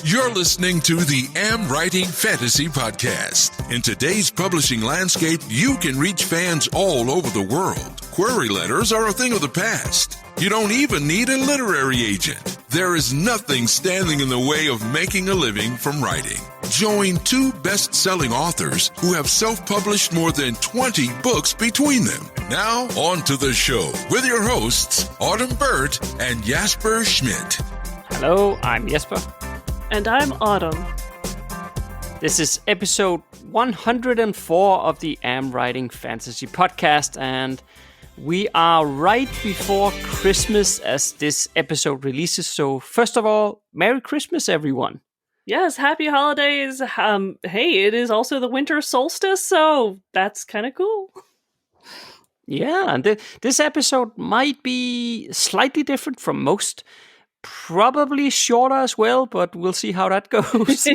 You're listening to the AmWritingFantasy podcast. In today's publishing landscape, you can reach fans all over the world. Query letters are a thing of the past. You don't even need a literary agent. There is nothing standing in the way of making a living from writing. Join two best-selling authors who have self-published more than 20 books between them. Now, on to the show with your hosts, Autumn Burt and Jasper Schmidt. Hello, I'm Jesper. And I'm Autumn. This is episode 104 of the AmWritingFantasy podcast, and we are right before Christmas as this episode releases. So first of all, Merry Christmas, everyone. Yes, happy holidays. Hey, it is also the winter solstice, so that's kind of cool. Yeah, and this episode might be slightly different from most. Probably shorter as well, but we'll see how that goes.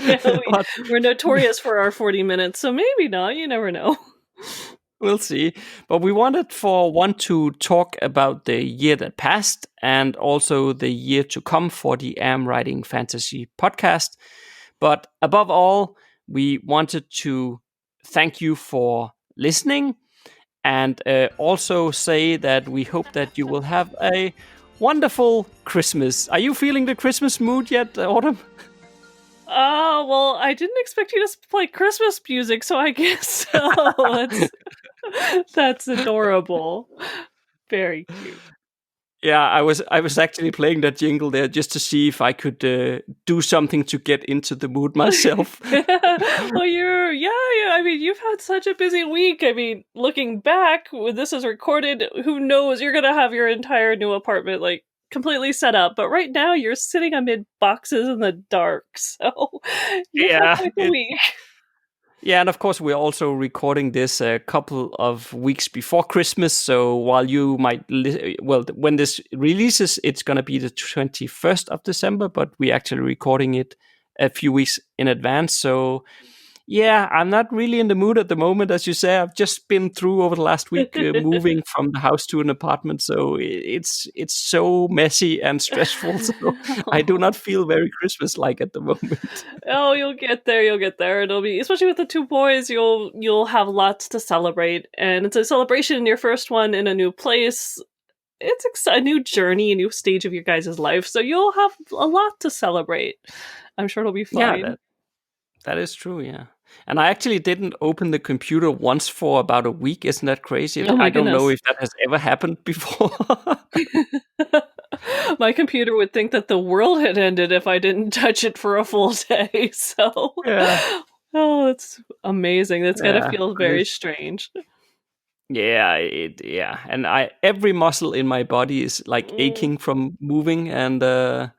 We're notorious for our 40 minutes, so maybe not. You never know. We'll see. But we wanted for one to talk about the year that passed and also the year to come for the AmWritingFantasy podcast. But above all, we wanted to thank you for listening and also say that we hope that you will have a wonderful Christmas. Are you feeling the Christmas mood yet, Autumn? Well, I didn't expect you to play Christmas music, so I guess so. That's adorable. Very cute. Yeah, I was actually playing that jingle there just to see if I could do something to get into the mood myself. Well, I mean, you've had such a busy week. I mean, looking back, when this is recorded, who knows? You're gonna have your entire new apartment like completely set up. But right now, you're sitting amid boxes in the dark. So you've had quite a week. Yeah, and of course, we're also recording this a couple of weeks before Christmas. So while you might, when this releases, it's going to be the 21st of December, but we're actually recording it a few weeks in advance. So yeah, I'm not really in the mood at the moment. As you say, I've just been through over the last week moving from the house to an apartment. So it's so messy and stressful. So I do not feel very Christmas-like at the moment. Oh, you'll get there. It'll be, especially with the two boys, you'll have lots to celebrate. And it's a celebration, your first one in a new place. It's a new journey, a new stage of your guys' life. So you'll have a lot to celebrate. I'm sure it'll be fun. Yeah, that is true, yeah. And I actually didn't open the computer once for about a week. Isn't that crazy? Oh I don't know if that has ever happened before. My computer would think that the world had ended if I didn't touch it for a full day. So, yeah. Oh, it's amazing. That's gotta feel very strange. Yeah, and every muscle in my body is like aching from moving, and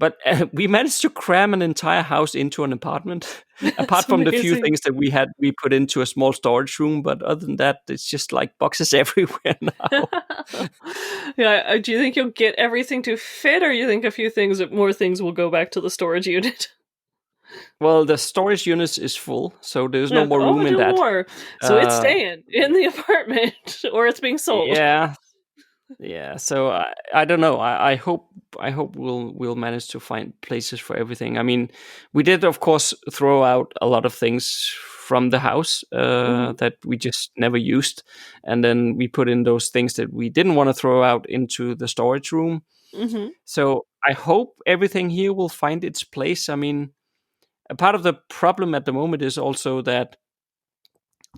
but we managed to cram an entire house into an apartment. Apart from the few things that we put into a small storage room. But other than that, it's just like boxes everywhere now. Yeah, do you think you'll get everything to fit, or you think more things will go back to the storage unit? Well, the storage unit is full, so there's no more room in that. More. So it's staying in the apartment, or it's being sold. Yeah. So I don't know. I hope we'll manage to find places for everything. I mean, we did of course throw out a lot of things from the house that we just never used, and then we put in those things that we didn't want to throw out into the storage room. Mm-hmm. So I hope everything here will find its place. I mean, a part of the problem at the moment is also that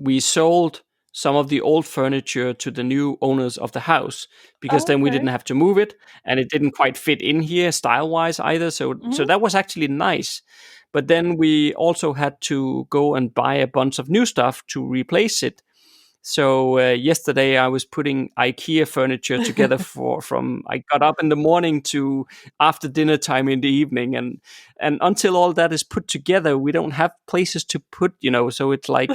we sold some of the old furniture to the new owners of the house, because then we didn't have to move it, and it didn't quite fit in here style-wise either. So that was actually nice. But then we also had to go and buy a bunch of new stuff to replace it. So yesterday I was putting IKEA furniture together I got up in the morning to after dinner time in the evening, and until all that is put together, we don't have places to put, so it's like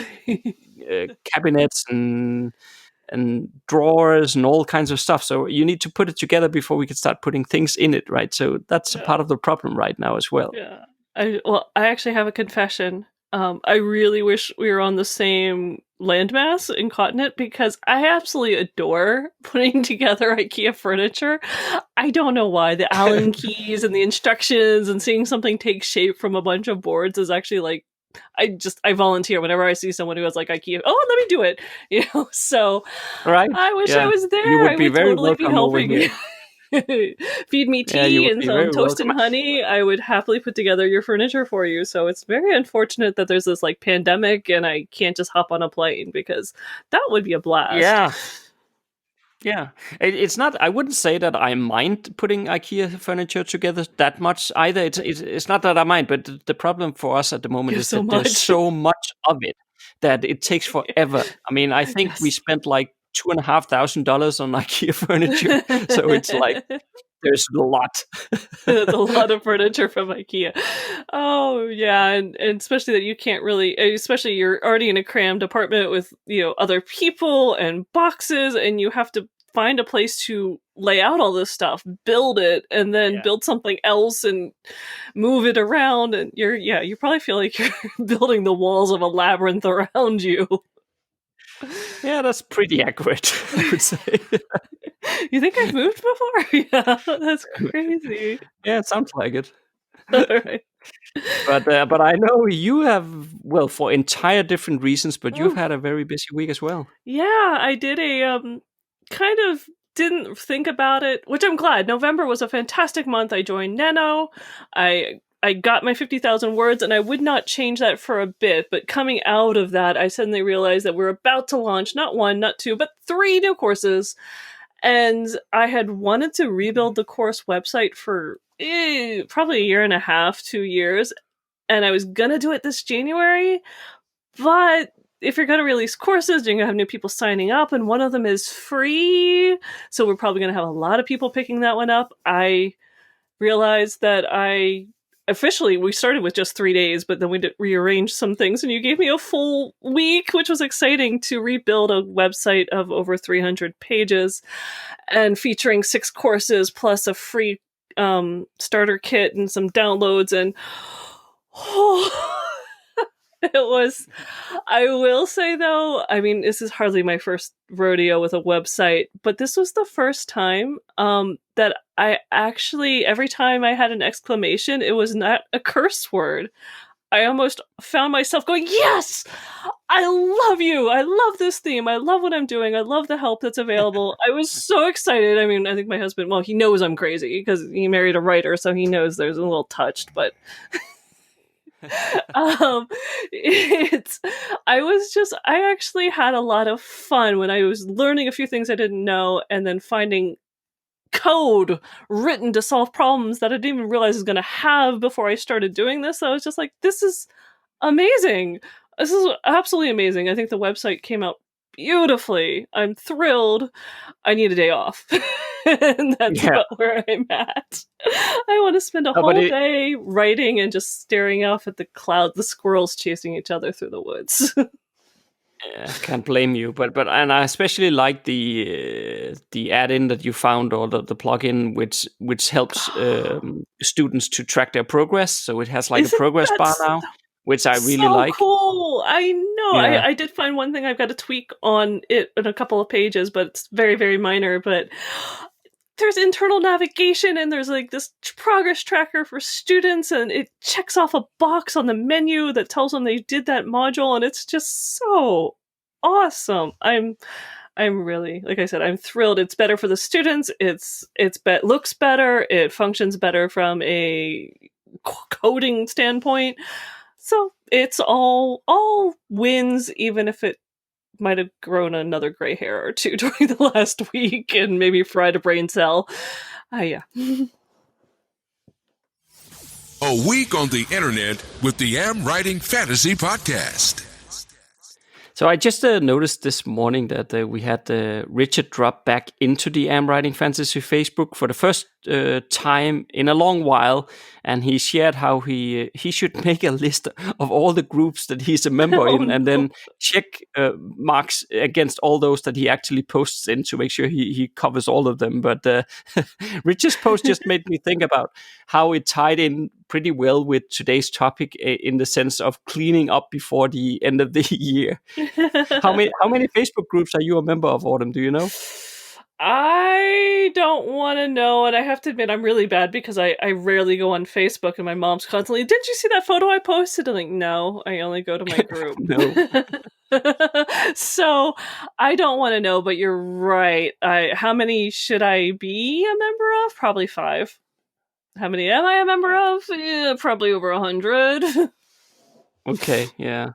cabinets and drawers and all kinds of stuff. So you need to put it together before we can start putting things in it, right? So that's a part of the problem right now as well. Yeah. I actually have a confession. I really wish we were on the same landmass and continent because I absolutely adore putting together IKEA furniture. I don't know why. The Allen keys and the instructions and seeing something take shape from a bunch of boards is actually like, I volunteer whenever I see someone who has like IKEA. Oh, let me do it. So Right? I wish Yeah. I was there. You would I be would very totally be welcome over helping here. you. Feed me Yeah, you tea would and be some very toast welcome. and honey. I would happily put together your furniture for you. So it's very unfortunate that there's this like pandemic and I can't just hop on a plane because that would be a blast. Yeah. Yeah, it's not. I wouldn't say that I mind putting IKEA furniture together that much either. It's not that I mind, but the problem for us at the moment There's is so that there's much. so much of it that it takes forever. I mean, I think we Yes. spent like $2,500 on IKEA furniture, so it's like there's a lot. That's a lot of furniture from IKEA. Oh yeah, and especially that you can't really, especially you're already in a crammed apartment with other people and boxes, and you have to find a place to lay out all this stuff, build it, and then Yeah. build something else and move it around. And you probably feel like you're building the walls of a labyrinth around you. Yeah, that's pretty accurate, I would say. You think I've moved before? Yeah, that's crazy. Yeah, it sounds like it. All right. But I know you have, well, for entire different reasons, but you've Oh. had a very busy week as well. Yeah, I did kind of didn't think about it, which I'm glad. November was a fantastic month. I joined Nano. I got my 50,000 words, and I would not change that for a bit. But coming out of that, I suddenly realized that we're about to launch not one, not two, but 3 new courses. And I had wanted to rebuild the course website for probably a year and a half, 2 years. And I was going to do it this January. But if you're going to release courses, you're going to have new people signing up, and one of them is free. So we're probably going to have a lot of people picking that one up. I realized that we started with just 3 days, but then we rearranged some things, and you gave me a full week, which was exciting, to rebuild a website of over 300 pages and featuring 6 courses plus a free starter kit and some downloads. And it was, I will say though, I mean, this is hardly my first rodeo with a website, but this was the first time that I actually, every time I had an exclamation, it was not a curse word. I almost found myself going, yes, I love you. I love this theme. I love what I'm doing. I love the help that's available. I was so excited. I mean, I think my husband, well, he knows I'm crazy because he married a writer, so he knows there's a little touched, but I actually had a lot of fun when I was learning a few things I didn't know and then finding code written to solve problems that I didn't even realize I was going to have before I started doing this. I was just like, this is amazing. This is absolutely amazing. I think the website came out beautifully. I'm thrilled. I need a day off. And that's about where I'm at. I want to spend a whole day writing and just staring off at the clouds, the squirrels chasing each other through the woods. Yeah, can't blame you, but and I especially like the add-in that you found, or the plugin which helps students to track their progress. So it has like a progress bar now, which I really like. Cool. I know. Yeah. I did find one thing I've got to tweak on it in a couple of pages, but it's very, very minor. But there's internal navigation, and there's like this progress tracker for students, and it checks off a box on the menu that tells them they did that module, and it's just so awesome. I'm really, like I said, I'm thrilled. It's better for the students. It's looks better. It functions better from a coding standpoint. So it's all wins, even if it might have grown another gray hair or two during the last week and maybe fried a brain cell. Yeah. A week on the internet with the AmWritingFantasy podcast. So I just noticed this morning that we had Richard drop back into the AmWritingFantasy Facebook for the first time in a long while, and he shared how he should make a list of all the groups that he's a member Oh, in, and no. then check marks against all those that he actually posts in to make sure he covers all of them. But Richard's post just made me think about how it tied in pretty well with today's topic, in the sense of cleaning up before the end of the year. How many Facebook groups are you a member of, Autumn? Do you know? I don't want to know, and I have to admit I'm really bad because I rarely go on Facebook, and my mom's constantly, "Didn't you see that photo I posted?" I'm like, "No, I only go to my group." No. So I don't want to know, but you're right. How many should I be a member of? Probably 5. How many am I a member of? Probably over 100. Okay, yeah.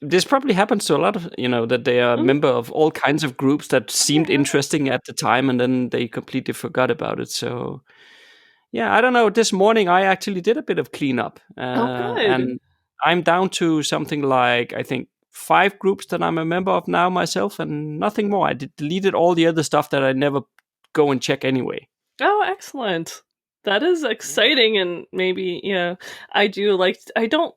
This probably happens to a lot of, that they are a Mhm. member of all kinds of groups that seemed Yeah. interesting at the time, and then they completely forgot about it. So, yeah, I don't know. This morning I actually did a bit of cleanup, Oh, good. and I'm down to something like, I think, 5 groups that I'm a member of now myself, and nothing more. I deleted all the other stuff that I never go and check anyway. Oh, excellent. That is exciting, and maybe, yeah, I don't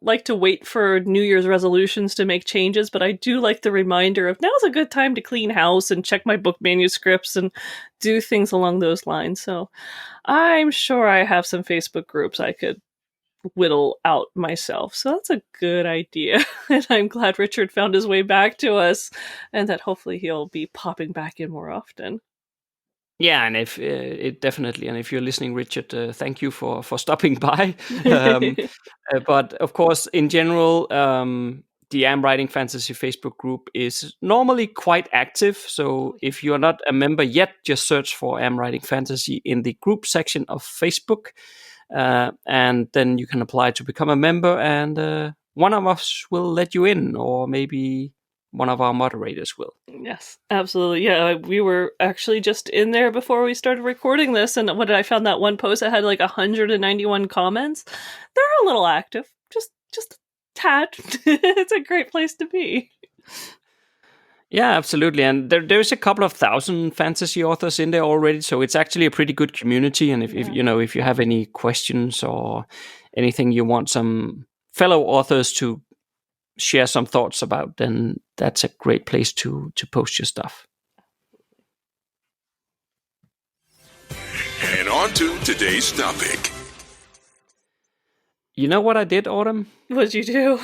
like to wait for New Year's resolutions to make changes, but I do like the reminder of now's a good time to clean house and check my book manuscripts and do things along those lines. So I'm sure I have some Facebook groups I could whittle out myself. So that's a good idea. And I'm glad Richard found his way back to us, and that hopefully he'll be popping back in more often. Yeah, and if it definitely, and if you're listening, Richard, thank you for stopping by. Um, but of course, in general, the Am Writing Fantasy Facebook group is normally quite active. So if you're not a member yet, just search for Am Writing Fantasy in the group section of Facebook, and then you can apply to become a member, and one of us will let you in, or maybe one of our moderators will. Yes, absolutely. Yeah, we were actually just in there before we started recording this, and what I found that one post that had like 191 comments. They're a little active, just a tad. It's a great place to be. Yeah, absolutely. And there's a couple of thousand fantasy authors in there already, so it's actually a pretty good community. And if Yeah. if you have any questions or anything you want some fellow authors to share some thoughts about, then that's a great place to post your stuff. And on to today's topic. You know what I did, Autumn? What'd you do?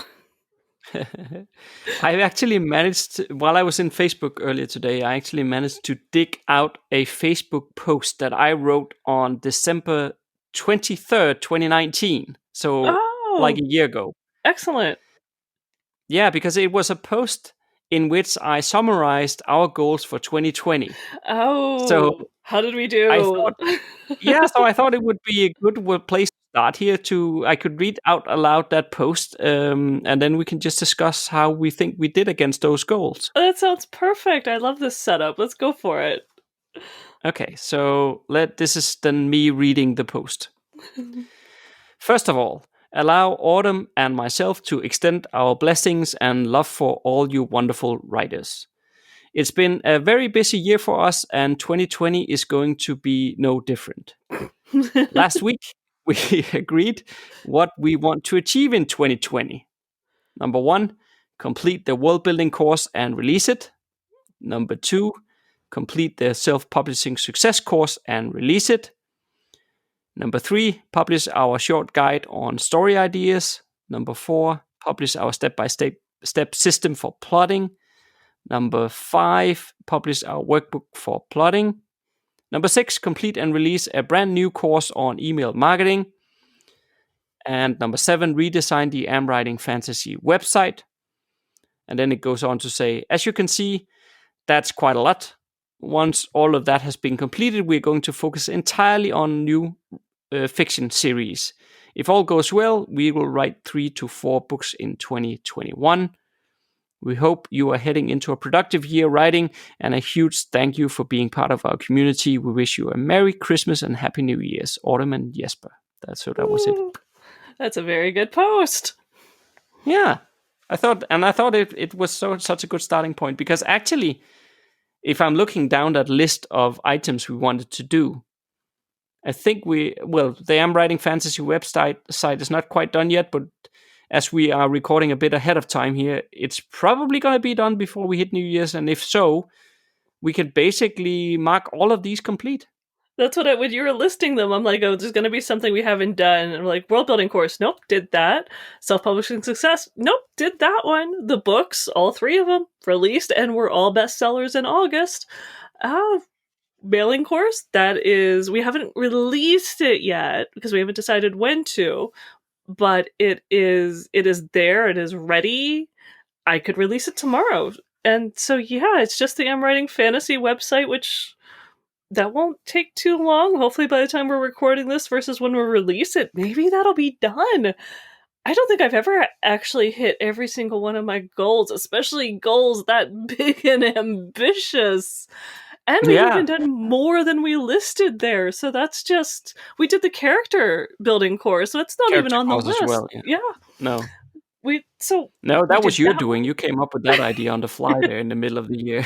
I actually managed, while I was in Facebook earlier today, I actually managed to dig out a Facebook post that I wrote on December 23rd, 2019. So, like Oh, a year ago. excellent. Yeah, because it was a post in which I summarized our goals for 2020. So Oh, how did we I do? thought, yeah, so I thought it would be a good place to start here. I could read out aloud that post, and then we can just discuss how we think we did against those goals. That sounds perfect. I love this setup. Let's go for it. Okay, so this is then me reading the post. First of all, allow Autumn and myself to extend our blessings and love for all you wonderful writers. It's been a very busy year for us, and 2020 is going to be no different. Last week, we agreed what we want to achieve in 2020. Number 1, complete the world building course and release it. Number 2, complete the self publishing success course and release it. Number 3, publish our short guide on story ideas. Number 4, publish our step-by-step system for plotting. Number 5, publish our workbook for plotting. Number 6, complete and release a brand new course on email marketing. And number 7, redesign the Am Writing Fantasy website. And then it goes on to say, as you can see, that's quite a lot. Once all of that has been completed, we're going to focus entirely on new fiction series. If all goes well, we will write 3 to 4 books in 2021. We hope you are heading into a productive year writing, and a huge thank you for being part of our community. We wish you a Merry Christmas and Happy New Year's, Autumn and Jesper. That was it. That's a very good post. Yeah, I thought it was such a good starting point, because actually, if I'm looking down that list of items we wanted to do, I think the Am Writing Fantasy website site is not quite done yet, but as we are recording a bit ahead of time here, it's probably going to be done before we hit New Year's. And if so, we can basically mark all of these complete. That's what when you were listing them, I'm like, oh, there's going to be something we haven't done. And I'm like, world building course, nope, did that. Self-publishing success, nope, did that one. The books, all 3 of them, released and were all bestsellers in August. Mailing course, that is, we haven't released it yet because we haven't decided when to, but it is there, it is ready. I could release it tomorrow. And so, yeah, it's just the Writing Fantasy website, which that won't take too long. Hopefully by the time we're recording this versus when we release it, maybe that'll be done. I don't think I've ever actually hit every single one of my goals, especially goals that big and ambitious. And we've even done more than we listed there. So that's just, we did the character building course, so it's not even on the list. Well, yeah. No. That was your doing. You came up with that idea on the fly there in the middle of the year.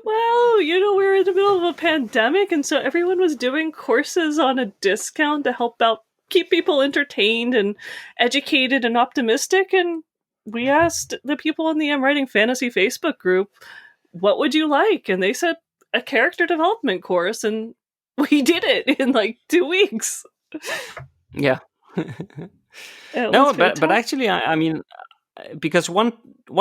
Well, we were in the middle of a pandemic, and so everyone was doing courses on a discount to help out, keep people entertained and educated and optimistic. And we asked the people in the Writing Fantasy Facebook group, what would you like? And they said a character development course, and we did it in like 2 weeks. Yeah. No, but actually, I mean, because one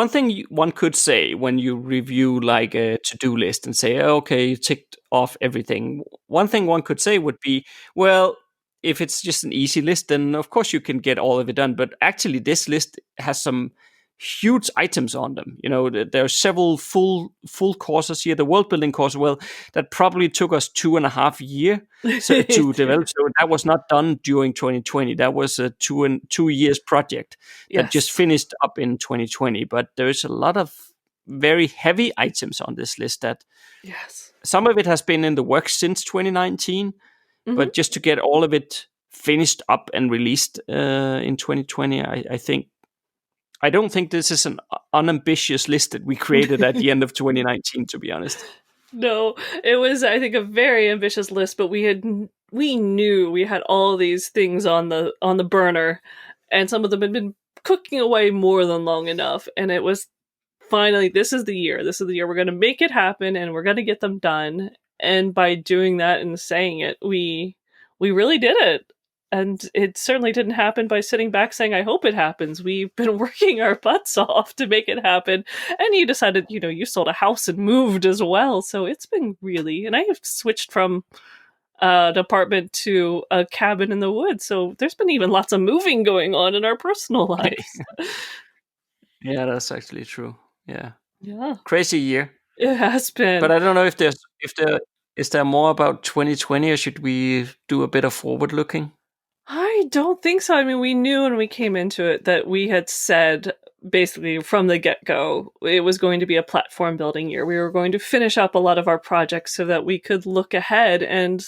thing one could say when you review like a to-do list and say, okay, you ticked off everything. One thing one could say would be, well, if it's just an easy list, then of course you can get all of it done. But actually, this list has some huge items on them. There are several full courses here. The world building course, well, that probably took us 2.5 years to develop. So that was not done during 2020. That was a 2 years project that just finished up in 2020. But there's a lot of very heavy items on this list that some of it has been in the works since 2019, but just to get all of it finished up and released in 2020, I don't think this is an unambitious list that we created at the end of 2019, to be honest. No, it was, I think, a very ambitious list, but we knew we had all these things on the burner, and some of them had been cooking away more than long enough. And it was finally, this is the year we're going to make it happen, and we're going to get them done. And by doing that and saying it, we really did it. And it certainly didn't happen by sitting back saying, I hope it happens. We've been working our butts off to make it happen. And you decided, you sold a house and moved as well. So it's been really, and I have switched from an apartment to a cabin in the woods. So there's been even lots of moving going on in our personal lives. Yeah, that's actually true. Yeah. Yeah. Crazy year. It has been. But I don't know is there more about 2020, or should we do a bit of forward looking? I don't think so. I mean, we knew when we came into it that we had said basically from the get-go it was going to be a platform building year. We were going to finish up a lot of our projects so that we could look ahead, and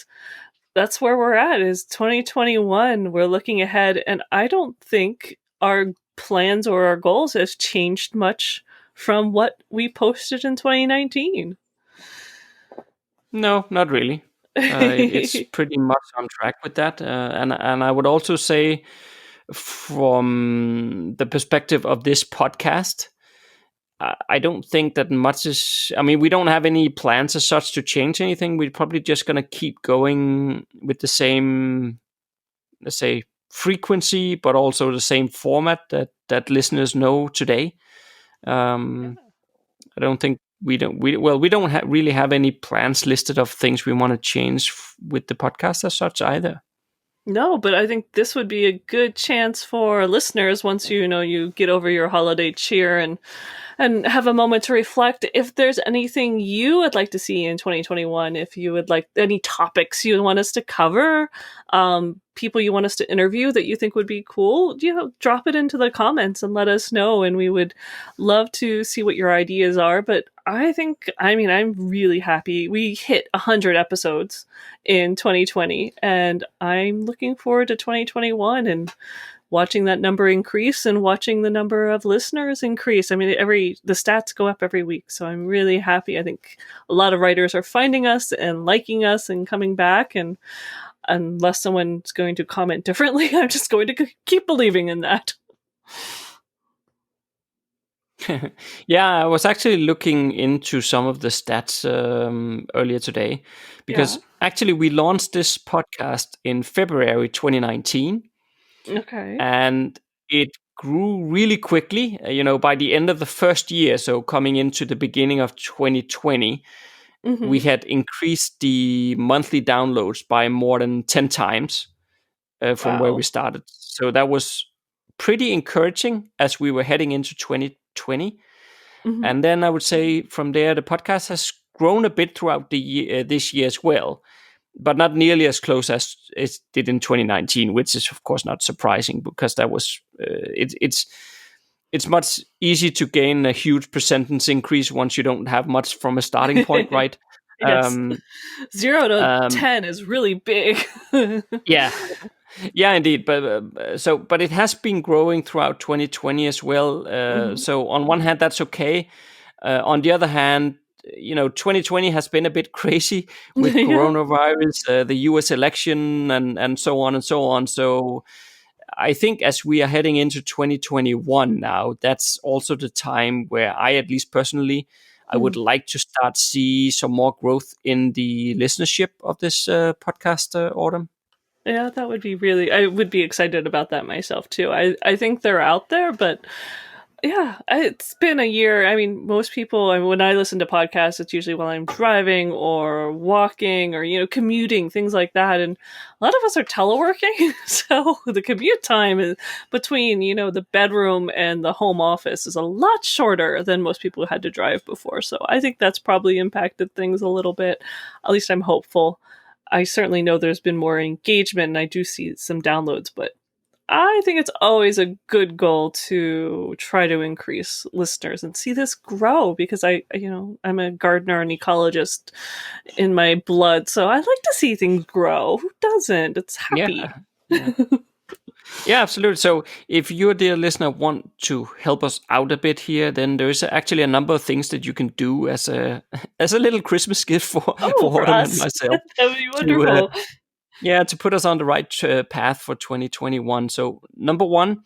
that's where we're at, is 2021. We're looking ahead, and I don't think our plans or our goals has changed much from what we posted in 2019. No, not really. It's pretty much on track with that, and I would also say, from the perspective of this podcast, I don't think that much is. I mean, we don't have any plans as such to change anything. We're probably just going to keep going with the same, let's say, frequency, but also the same format that listeners know today. I don't think. We don't really have any plans listed of things we want to change with the podcast as such either. No, but I think this would be a good chance for listeners, once you get over your holiday cheer and have a moment to reflect, if there's anything you would like to see in 2021, if you would like any topics you want us to cover, people you want us to interview that you think would be cool, drop it into the comments and let us know, and we would love to see what your ideas are. But I'm really happy we hit 100 episodes in 2020, and I'm looking forward to 2021 and watching that number increase and watching the number of listeners increase. I mean, the stats go up every week, so I'm really happy. I think a lot of writers are finding us and liking us and coming back, and unless someone's going to comment differently, I'm just going to keep believing in that. Yeah, I was actually looking into some of the stats earlier today because Yeah. actually we launched this podcast in February 2019 Okay. and it grew really quickly. By the end of the first year, so coming into the beginning of 2020, we had increased the monthly downloads by more than 10 times from where we Wow. started. So that was pretty encouraging as we were heading into 2020. Mhm. And then I would say from there, the podcast has grown a bit throughout the year, this year as well, but not nearly as close as it did in 2019, which is of course not surprising because that was it's much easier to gain a huge percentage increase once you don't have much from a starting point, right? Yes. Um, 0 to um, 10 is really big. yeah, yeah, indeed. But it has been growing throughout 2020 as well. Mhm. So on one hand, that's okay. On the other hand, 2020 has been a bit crazy with Yeah. coronavirus, the U.S. election, and so on and so on. So I think as we are heading into 2021 now, that's also the time where I, at least personally, I would Mhm. like to start see some more growth in the listenership of this podcast, Autumn. Yeah, that would be really, I would be excited about that myself too. I think they're out there, but yeah, it's been a year. I mean, most people, when I listen to podcasts, it's usually while I'm driving or walking or, commuting, things like that. And a lot of us are teleworking. So the commute time is between, the bedroom and the home office is a lot shorter than most people had to drive before. So I think that's probably impacted things a little bit. At least I'm hopeful. I certainly know there's been more engagement and I do see some downloads, but I think it's always a good goal to try to increase listeners and see this grow because I'm a gardener and ecologist in my blood, so I like to see things grow. Who doesn't? It's Yeah, happy. yeah. Yeah, absolutely. So, if you, dear listener, want to help us out a bit here, then there is actually a number of things that you can do as a as a little Christmas gift for Oh, for for Autumn and us. myself That would be to wonderful. yeah, to put us on the right path for 2021. So, number one,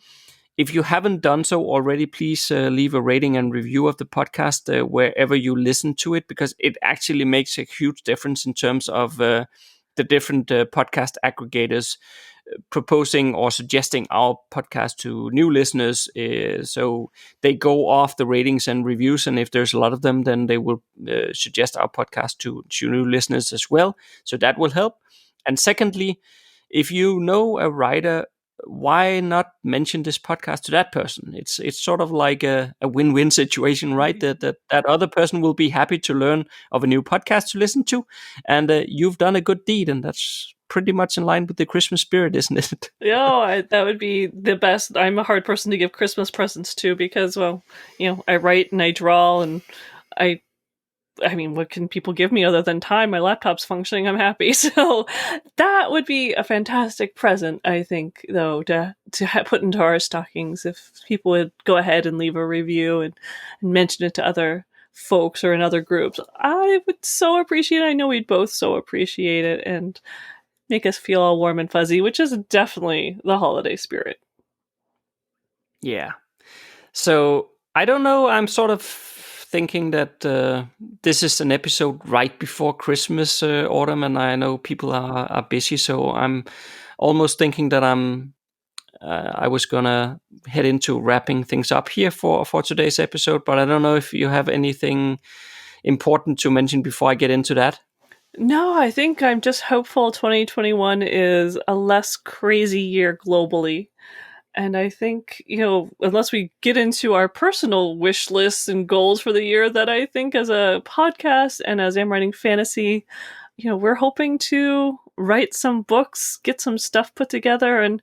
if you haven't done so already, please leave a rating and review of the podcast wherever you listen to it, because it actually makes a huge difference in terms of the different podcast aggregators proposing or suggesting our podcast to new listeners. So they go off the ratings and reviews, and if there's a lot of them, then they will suggest our podcast to new listeners as well. So that will help. And secondly, if you know a writer, why not mention this podcast to that person? It's sort of like a win-win situation, right? That other person will be happy to learn of a new podcast to listen to, and you've done a good deed, and that's pretty much in line with the Christmas spirit, isn't it? That would be the best. I'm a hard person to give Christmas presents to because, well, I write and I draw and I I mean, what can people give me other than time? My laptop's functioning. I'm happy. So that would be a fantastic present, I think, though, to put into our stockings if people would go ahead and leave a review and mention it to other folks or in other groups. I would so appreciate it. I know we'd both so appreciate it and make us feel all warm and fuzzy, which is definitely the holiday spirit. Yeah. So I don't know. I'm sort of thinking that this is an episode right before Christmas, Autumn, and I know people are busy. So I'm almost thinking that I was gonna head into wrapping things up here for today's episode. But I don't know if you have anything important to mention before I get into that. No, I think I'm just hopeful 2021 is a less crazy year globally. And I think, unless we get into our personal wish lists and goals for the year, that I think as a podcast and as I'm writing fantasy, we're hoping to write some books, get some stuff put together, and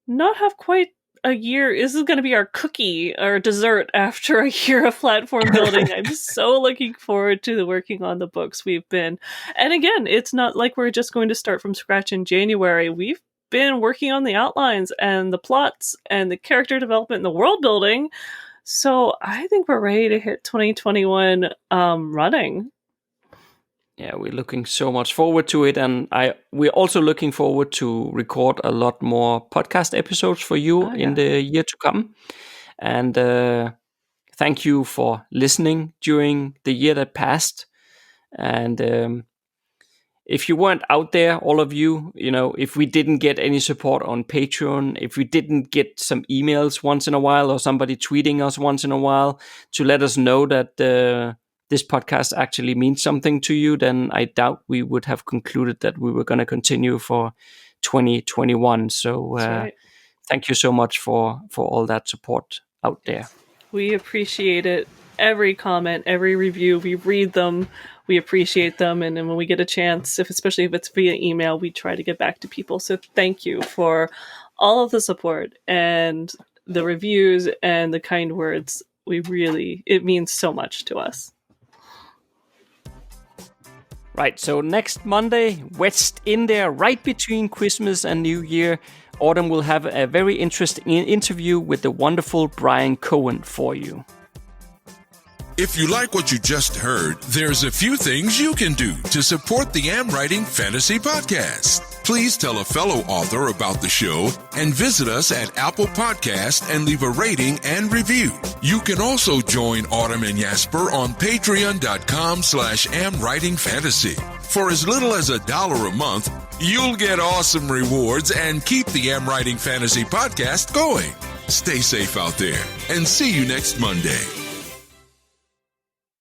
not have quite a year. This is going to be our cookie, our dessert after a year of platform building. I'm so looking forward to working on the books we've been. And again, it's not like we're just going to start from scratch in January. We've been working on the outlines and the plots and the character development and the world building. So I think we're ready to hit 2021 running. Yeah, we're looking so much forward to it, and we're also looking forward to record a lot more podcast episodes for you in the year to come. And thank you for listening during the year that passed. And if you weren't out there, all of you, if we didn't get any support on Patreon, if we didn't get some emails once in a while or somebody tweeting us once in a while to let us know that this podcast actually means something to you, then I doubt we would have concluded that we were going to continue for 2021. So thank you so much for all that support out there. We appreciate it. Every comment, every review, we read them. We appreciate them. And then when we get a chance, especially if it's via email, we try to get back to people. So thank you for all of the support and the reviews and the kind words. It means so much to us. Right, so next Monday, wedged in there, right between Christmas and New Year, Autumn will have a very interesting interview with the wonderful Brian Cohen for you. If you like what you just heard, there's a few things you can do to support the AmWritingFantasy podcast. Please tell a fellow author about the show and visit us at Apple Podcast and leave a rating and review. You can also join Autumn and Jasper on patreon.com/AmWritingFantasy. For as little as $1 a month, you'll get awesome rewards and keep the AmWritingFantasy podcast going. Stay safe out there and see you next Monday.